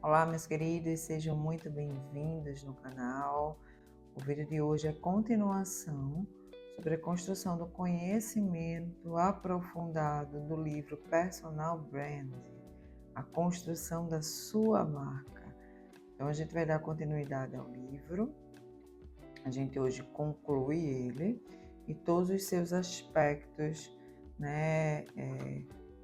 Olá, meus queridos, sejam muito bem-vindos no canal. O vídeo de hoje é continuação sobre a construção do conhecimento aprofundado do livro Personal Brand, a construção da sua marca. Então, a gente vai dar continuidade ao livro. A gente hoje conclui ele e todos os seus aspectos, né,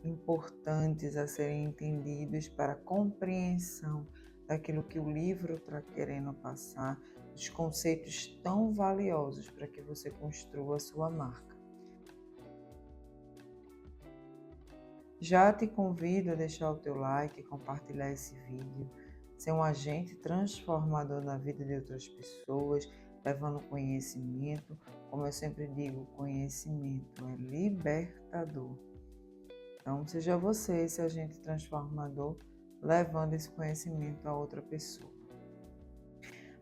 importantes a serem entendidos para a compreensão daquilo que o livro está querendo passar, os conceitos tão valiosos para que você construa a sua marca. Já te convido a deixar o teu like, compartilhar esse vídeo, ser um agente transformador na vida de outras pessoas, levando conhecimento. Como eu sempre digo, conhecimento é libertador. Então, seja você esse agente transformador, levando esse conhecimento a outra pessoa.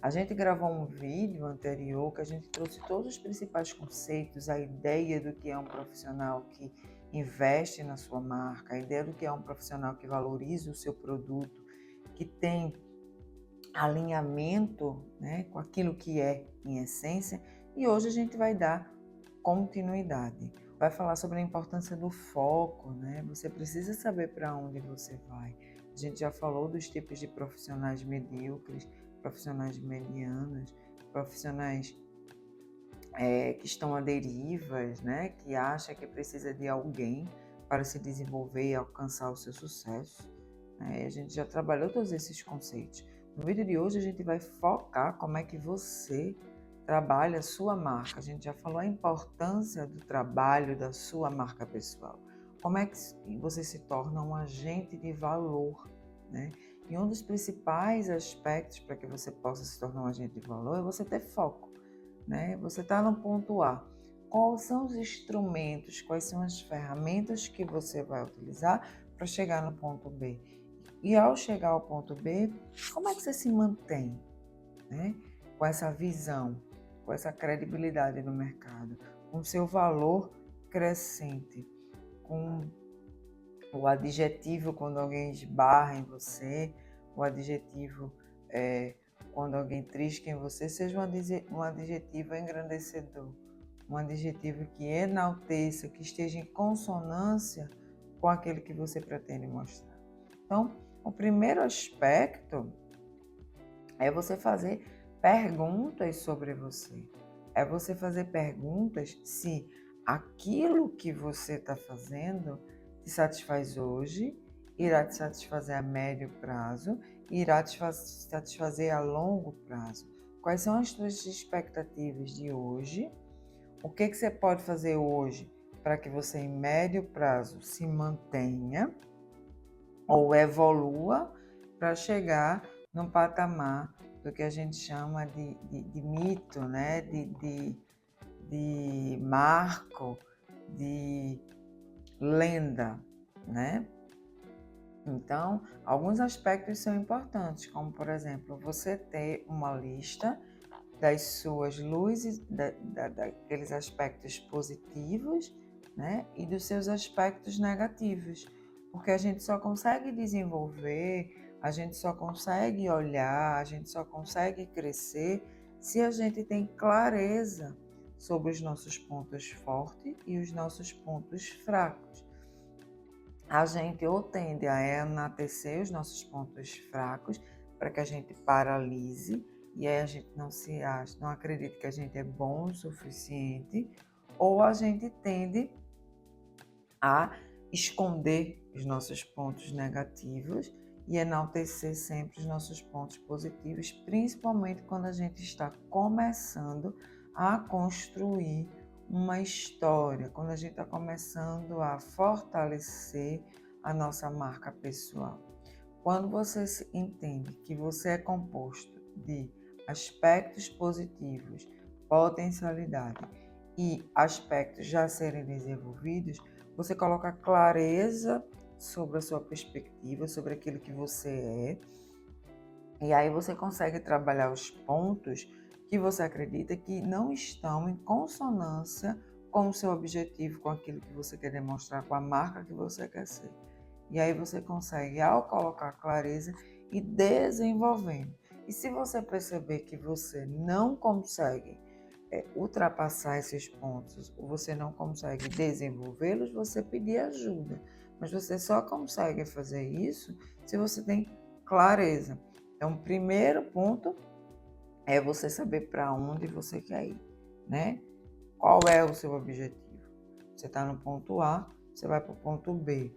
A gente gravou um vídeo anterior que a gente trouxe todos os principais conceitos, a ideia do que é um profissional que investe na sua marca, a ideia do que é um profissional que valoriza o seu produto, que tem alinhamento, né, com aquilo que é em essência. E hoje a gente vai dar continuidade. Vai falar sobre a importância do foco, né? Você precisa saber para onde você vai. A gente já falou dos tipos de profissionais medíocres, profissionais medianos, profissionais que estão à derivas, né? Que acha que precisa de alguém para se desenvolver e alcançar o seu sucesso. A gente já trabalhou todos esses conceitos. No vídeo de hoje a gente vai focar como é que você trabalha a sua marca. A gente já falou a importância do trabalho da sua marca pessoal. Como é que você se torna um agente de valor, né? E um dos principais aspectos para que você possa se tornar um agente de valor é você ter foco, né? Você está no ponto A. Quais são os instrumentos, quais são as ferramentas que você vai utilizar para chegar no ponto B? E ao chegar ao ponto B, como é que você se mantém, né? Com essa visão, com essa credibilidade no mercado, com seu valor crescente, com o adjetivo quando alguém esbarra em você, o adjetivo quando alguém trisca em você, seja um adjetivo engrandecedor, um adjetivo que enalteça, que esteja em consonância com aquele que você pretende mostrar. Então, o primeiro aspecto é você fazer perguntas sobre você. É você fazer perguntas se aquilo que você está fazendo te satisfaz hoje, irá te satisfazer a médio prazo, irá te satisfazer a longo prazo. Quais são as suas expectativas de hoje? O que você pode fazer hoje para que você, em médio prazo, se mantenha ou evolua para chegar num patamar do que a gente chama de mito, né? de marco, de lenda, né? Então, alguns aspectos são importantes, como, por exemplo, você ter uma lista das suas luzes, daqueles aspectos positivos, né? E dos seus aspectos negativos, porque a gente só consegue desenvolver, a gente só consegue olhar, a gente só consegue crescer se a gente tem clareza sobre os nossos pontos fortes e os nossos pontos fracos. A gente ou tende a enaltecer os nossos pontos fracos para que a gente paralise e aí a gente não se acha, não acredita que a gente é bom o suficiente, ou a gente tende a esconder os nossos pontos negativos e enaltecer sempre os nossos pontos positivos, principalmente quando a gente está começando a construir uma história, quando a gente está começando a fortalecer a nossa marca pessoal. Quando você entende que você é composto de aspectos positivos, potencialidade e aspectos já serem desenvolvidos, você coloca clareza sobre a sua perspectiva, sobre aquilo que você é, e aí você consegue trabalhar os pontos que você acredita que não estão em consonância com o seu objetivo, com aquilo que você quer demonstrar, com a marca que você quer ser. E aí você consegue, ao colocar clareza, e desenvolvendo. E se você perceber que você não consegue ultrapassar esses pontos, ou você não consegue desenvolvê-los, você pedir ajuda. Mas você só consegue fazer isso se você tem clareza. Então, o primeiro ponto é você saber para onde você quer ir, né? Qual é o seu objetivo? Você está no ponto A, você vai para o ponto B.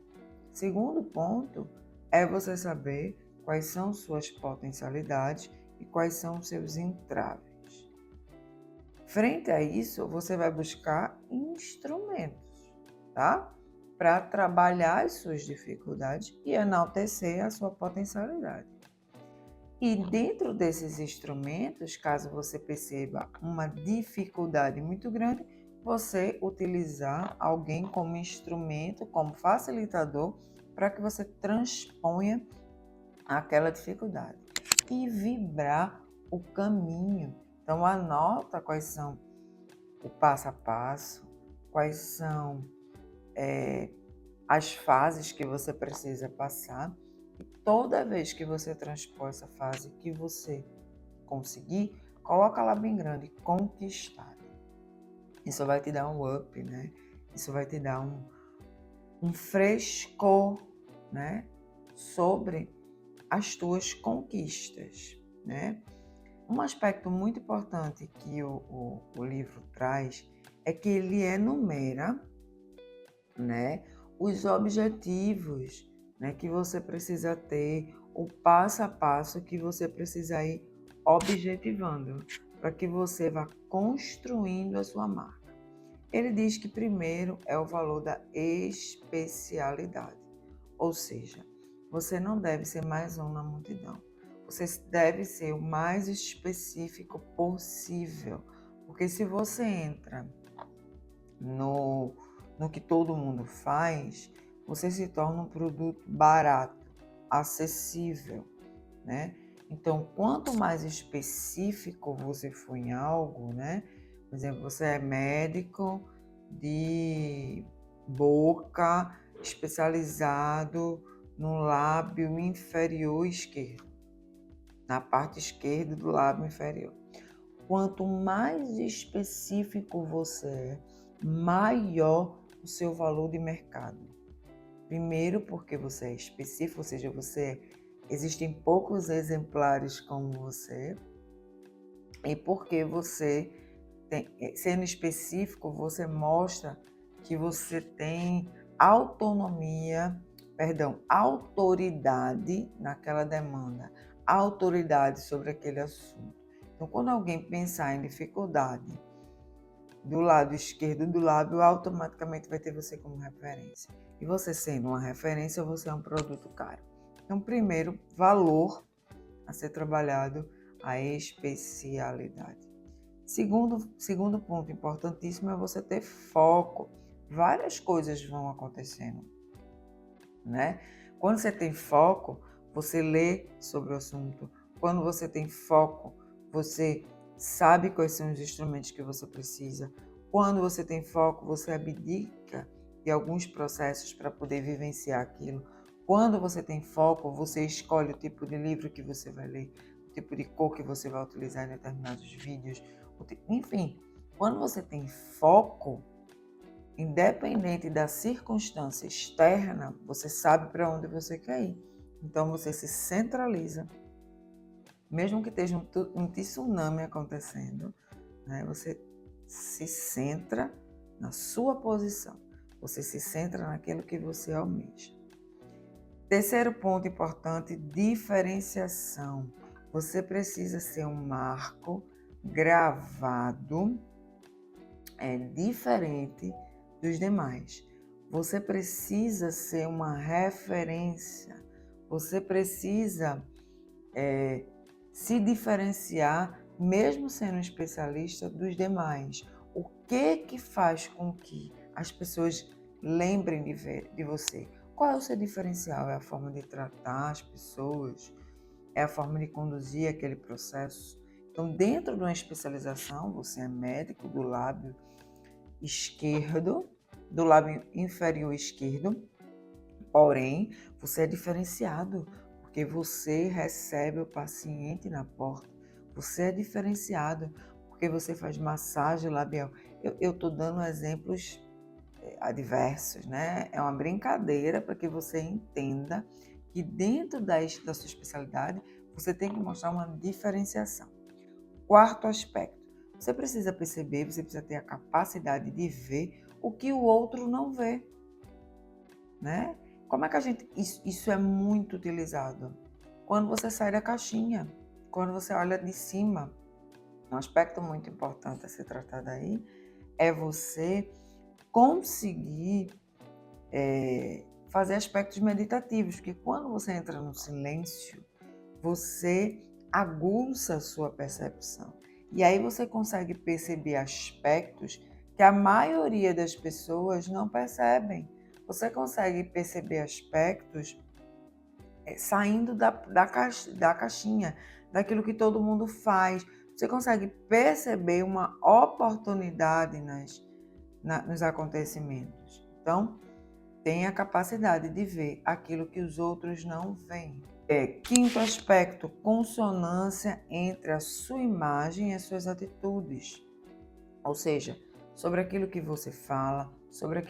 Segundo ponto é você saber quais são suas potencialidades e quais são os seus entraves. Frente a isso, você vai buscar instrumentos, tá? Para trabalhar as suas dificuldades e enaltecer a sua potencialidade. E dentro desses instrumentos, caso você perceba uma dificuldade muito grande, você utilizar alguém como instrumento, como facilitador, para que você transponha aquela dificuldade. E vibrar o caminho. Então, anota quais são o passo a passo, quais são as fases que você precisa passar. E toda vez que você transpor essa fase que você conseguir, coloca lá bem grande, conquistar. Isso vai te dar um up, né? Isso vai te dar um frescor, né? Sobre as tuas conquistas, né? Um aspecto muito importante que o livro traz é que ele enumera, né, os objetivos, né, que você precisa ter, o passo a passo que você precisa ir objetivando, para que você vá construindo a sua marca. Ele diz que primeiro é o valor da especialidade, ou seja, você não deve ser mais um na multidão. Você deve ser o mais específico possível, porque se você entra no que todo mundo faz, você se torna um produto barato, acessível, né? Então, quanto mais específico você for em algo, né? Por exemplo, você é médico de boca, especializado no lábio inferior esquerdo, na parte esquerda do lábio inferior. Quanto mais específico você é, maior o seu valor de mercado. Primeiro, porque você é específico, ou seja, existem poucos exemplares como você, e porque você sendo específico, você mostra que você tem autoridade naquela demanda, autoridade sobre aquele assunto. Então, quando alguém pensar em dificuldade do lado esquerdo do lábio, automaticamente vai ter você como referência. E você sendo uma referência, você é um produto caro. Então, primeiro, valor a ser trabalhado, a especialidade. Segundo ponto importantíssimo é você ter foco. Várias coisas vão acontecendo, né? Quando você tem foco, você lê sobre o assunto. Quando você tem foco, você sabe quais são os instrumentos que você precisa. Quando você tem foco, você abdica de alguns processos para poder vivenciar aquilo. Quando você tem foco, você escolhe o tipo de livro que você vai ler, o tipo de cor que você vai utilizar em determinados vídeos. Enfim, quando você tem foco, independente da circunstância externa, você sabe para onde você quer ir. Então você se centraliza, mesmo que esteja um tsunami acontecendo, né? Você se centra na sua posição, você se centra naquilo que você almeja. Terceiro ponto importante, diferenciação. Você precisa ser um marco gravado, diferente dos demais. Você precisa ser uma referência, você precisa se diferenciar, mesmo sendo um especialista, dos demais. O que faz com que as pessoas lembrem de você? Qual é o seu diferencial? É a forma de tratar as pessoas? É a forma de conduzir aquele processo? Então, dentro de uma especialização, você é médico do lábio esquerdo, do lábio inferior esquerdo, porém, você é diferenciado, porque você recebe o paciente na porta. Você é diferenciado, porque você faz massagem labial. Eu estou dando exemplos adversos, né? É uma brincadeira para que você entenda que dentro da sua especialidade, você tem que mostrar uma diferenciação. Quarto aspecto, você precisa perceber, você precisa ter a capacidade de ver o que o outro não vê, né? Como é que isso é muito utilizado? Quando você sai da caixinha, quando você olha de cima. Um aspecto muito importante a ser tratado aí é você conseguir fazer aspectos meditativos, porque quando você entra no silêncio, você aguça a sua percepção. E aí você consegue perceber aspectos que a maioria das pessoas não percebem. Você consegue perceber aspectos saindo da caixinha, daquilo que todo mundo faz. Você consegue perceber uma oportunidade nos acontecimentos. Então, tenha a capacidade de ver aquilo que os outros não veem. Quinto aspecto, consonância entre a sua imagem e as suas atitudes. Ou seja, sobre aquilo que você fala, sobre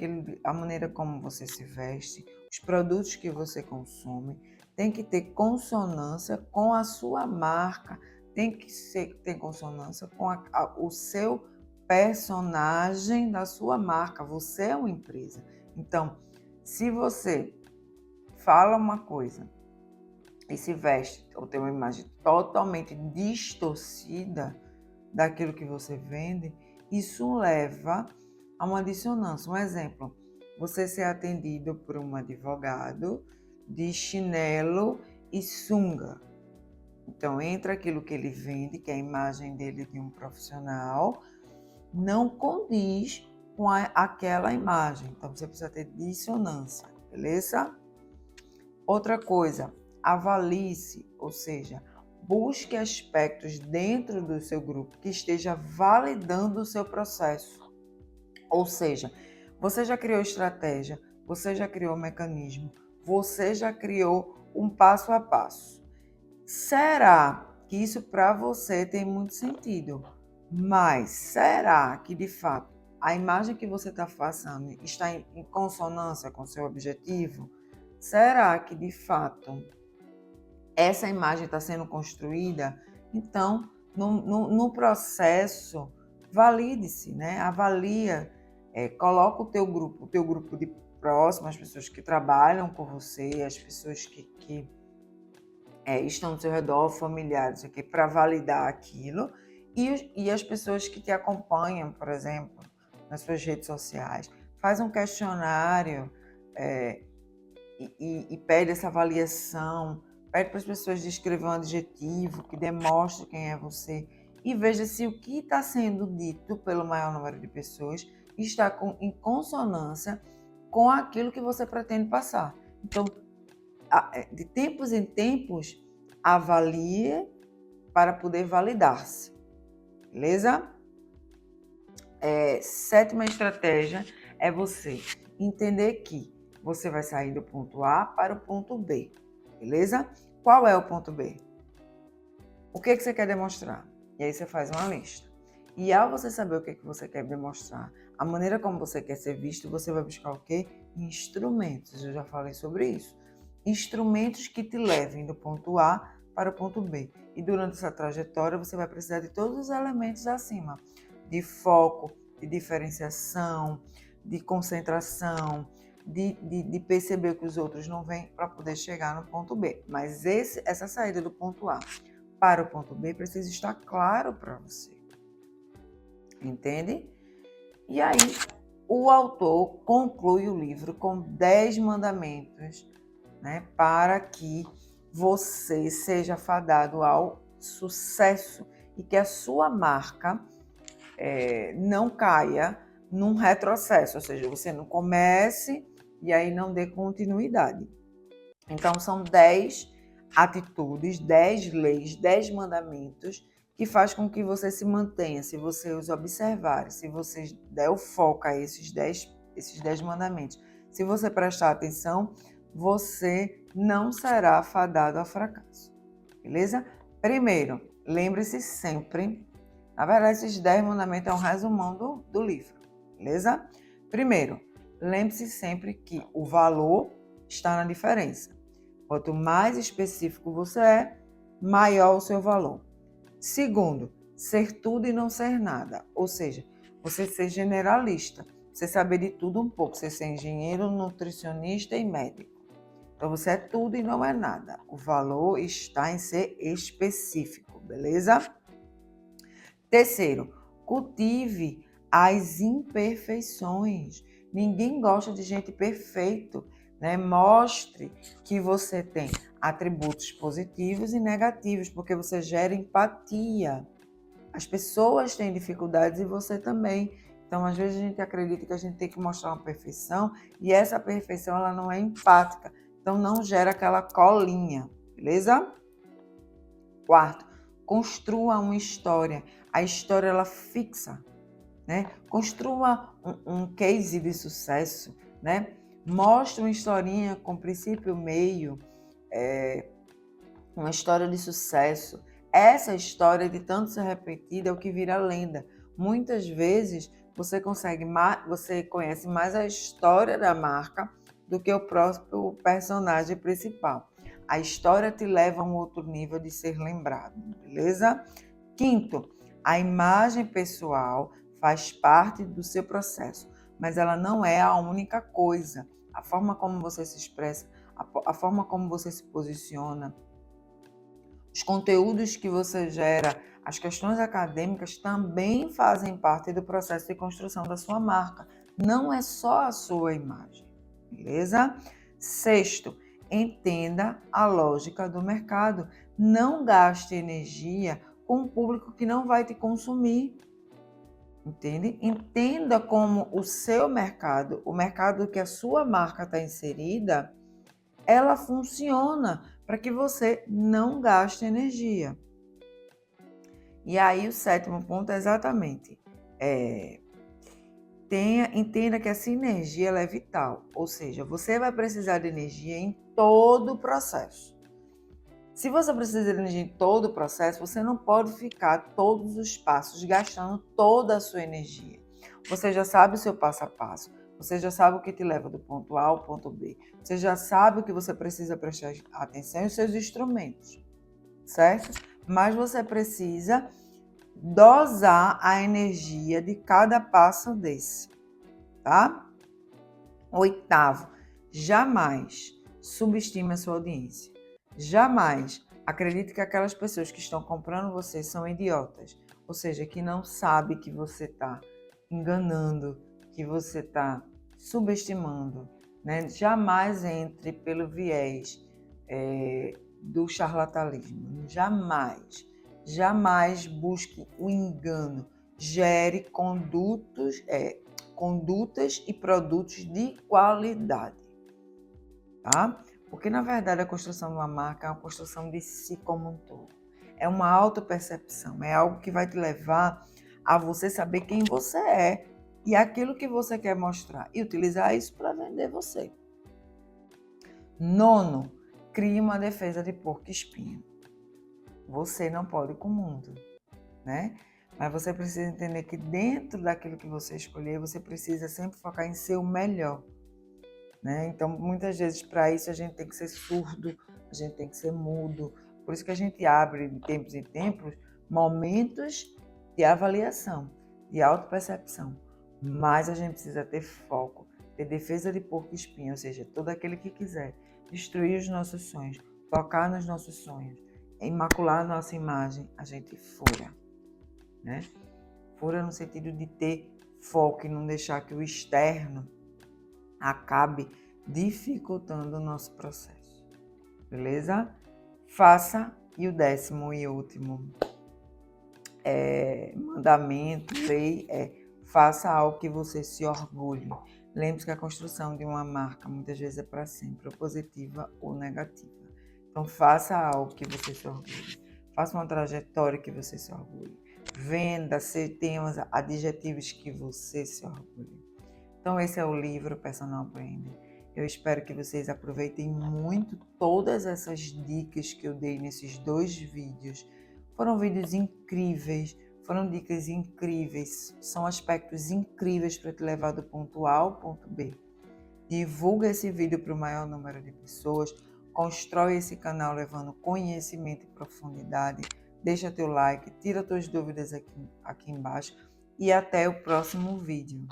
a maneira como você se veste, os produtos que você consome, tem que ter consonância com a sua marca, tem que ter consonância com o seu personagem da sua marca. Você é uma empresa. Então, se você fala uma coisa e se veste ou tem uma imagem totalmente distorcida daquilo que você vende, isso leva a uma dissonância. Um exemplo, você ser atendido por um advogado de chinelo e sunga. Então, entra aquilo que ele vende, que é a imagem dele de um profissional, não condiz com aquela imagem. Então, você precisa ter dissonância, beleza? Outra coisa, avalie-se, ou seja, busque aspectos dentro do seu grupo que esteja validando o seu processo. Ou seja, você já criou estratégia, você já criou mecanismo, você já criou um passo a passo. Será que isso para você tem muito sentido? Mas será que de fato a imagem que você está passando está em consonância com o seu objetivo? Será que de fato essa imagem está sendo construída? Então, no processo, valide-se, né? Avalia, coloca o teu grupo de próximo, as pessoas que trabalham com você, as pessoas que estão ao seu redor, familiares, aqui, para validar aquilo, e as pessoas que te acompanham, por exemplo, nas suas redes sociais. Faz um questionário e pede essa avaliação, pede para as pessoas descrever um adjetivo que demonstre quem é você e veja se o que está sendo dito pelo maior número de pessoas está em consonância com aquilo que você pretende passar. Então, de tempos em tempos, avalie para poder validar-se, beleza? Sétima estratégia é você entender que você vai sair do ponto A para o ponto B, beleza? Qual é o ponto B? O que você quer demonstrar? E aí você faz uma lista. E ao você saber o que você quer demonstrar, a maneira como você quer ser visto, você vai buscar o quê? Instrumentos. Eu já falei sobre isso. Instrumentos que te levem do ponto A para o ponto B. E durante essa trajetória, você vai precisar de todos os elementos acima. De foco, de diferenciação, de concentração, de perceber que os outros não vêm para poder chegar no ponto B. Mas essa saída do ponto A para o ponto B precisa estar claro para você. Entende? E aí, o autor conclui o livro com 10 mandamentos, né, para que você seja fadado ao sucesso e que a sua marca não caia num retrocesso, ou seja, você não comece e aí não dê continuidade. Então, são 10 atitudes, 10 leis, 10 mandamentos que faz com que você se mantenha, se você os observar, se você der o foco a esses 10 mandamentos, se você prestar atenção, você não será fadado ao fracasso, beleza? Primeiro, lembre-se sempre, na verdade, esses 10 mandamentos é um resumão do livro, beleza? Primeiro, lembre-se sempre que o valor está na diferença. Quanto mais específico você é, maior o seu valor. Segundo, ser tudo e não ser nada, ou seja, você ser generalista, você saber de tudo um pouco, você ser engenheiro, nutricionista e médico. Então você é tudo e não é nada. O valor está em ser específico, beleza? Terceiro, cultive as imperfeições. Ninguém gosta de gente perfeito, né? Mostre que você tem atributos positivos e negativos, porque você gera empatia. As pessoas têm dificuldades e você também. Então, às vezes a gente acredita que a gente tem que mostrar uma perfeição e essa perfeição ela não é empática. Então, não gera aquela colinha, beleza? Quarto, construa uma história. A história ela fixa, né? Construa um case de sucesso, né? Mostre uma historinha com princípio, meio, uma história de sucesso. Essa história de tanto ser repetida é o que vira lenda. Muitas vezes você conhece mais a história da marca do que o próprio personagem principal. A história te leva a um outro nível de ser lembrado, beleza? Quinto, a imagem pessoal faz parte do seu processo, mas ela não é a única coisa. A forma como você se expressa, a forma como você se posiciona, os conteúdos que você gera, as questões acadêmicas também fazem parte do processo de construção da sua marca. Não é só a sua imagem, beleza? Sexto, entenda a lógica do mercado. Não gaste energia com um público que não vai te consumir, entende? Entenda como o seu mercado, o mercado que a sua marca está inserida, ela funciona para que você não gaste energia. E aí o sétimo ponto é exatamente, entenda que a sinergia ela é vital, ou seja, você vai precisar de energia em todo o processo. Se você precisa de energia em todo o processo, você não pode ficar todos os passos gastando toda a sua energia. Você já sabe o seu passo a passo, você já sabe o que te leva do ponto A ao ponto B, você já sabe o que você precisa prestar atenção e os seus instrumentos, certo? Mas você precisa dosar a energia de cada passo desse, tá? Oitavo, jamais subestime a sua audiência. Jamais acredite que aquelas pessoas que estão comprando você são idiotas, ou seja, que não sabe que você está enganando, que você está subestimando, né? Jamais entre pelo viés do charlatanismo, jamais. Jamais busque o engano. Gere condutas e produtos de qualidade, tá? Porque, na verdade, a construção de uma marca é uma construção de si como um todo. É uma autopercepção, é algo que vai te levar a você saber quem você é e aquilo que você quer mostrar e utilizar isso para vender você. Nono, crie uma defesa de porco-espinho. Você não pode com o mundo, né? Mas você precisa entender que dentro daquilo que você escolher, você precisa sempre focar em ser o melhor, né? Então, muitas vezes, para isso, a gente tem que ser surdo, a gente tem que ser mudo. Por isso que a gente abre, de tempos em tempos, momentos de avaliação, de autopercepção. Mas a gente precisa ter foco, ter defesa de porco-espinho, ou seja, todo aquele que quiser destruir os nossos sonhos, tocar nos nossos sonhos, imacular a nossa imagem, a gente fura, né? Fura no sentido de ter foco e não deixar que o externo acabe dificultando o nosso processo, beleza? Faça, e o 10º e último mandamento, lei, faça algo que você se orgulhe. Lembre-se que a construção de uma marca muitas vezes é para sempre, ou positiva ou negativa. Então, faça algo que você se orgulhe. Faça uma trajetória que você se orgulhe. Venda, tenha adjetivos que você se orgulhe. Então, esse é o livro Personal Branding. Eu espero que vocês aproveitem muito todas essas dicas que eu dei nesses 2 vídeos. Foram vídeos incríveis, foram dicas incríveis, são aspectos incríveis para te levar do ponto A ao ponto B. Divulga esse vídeo para o maior número de pessoas, constrói esse canal levando conhecimento e profundidade, deixa teu like, tira tuas dúvidas aqui embaixo e até o próximo vídeo.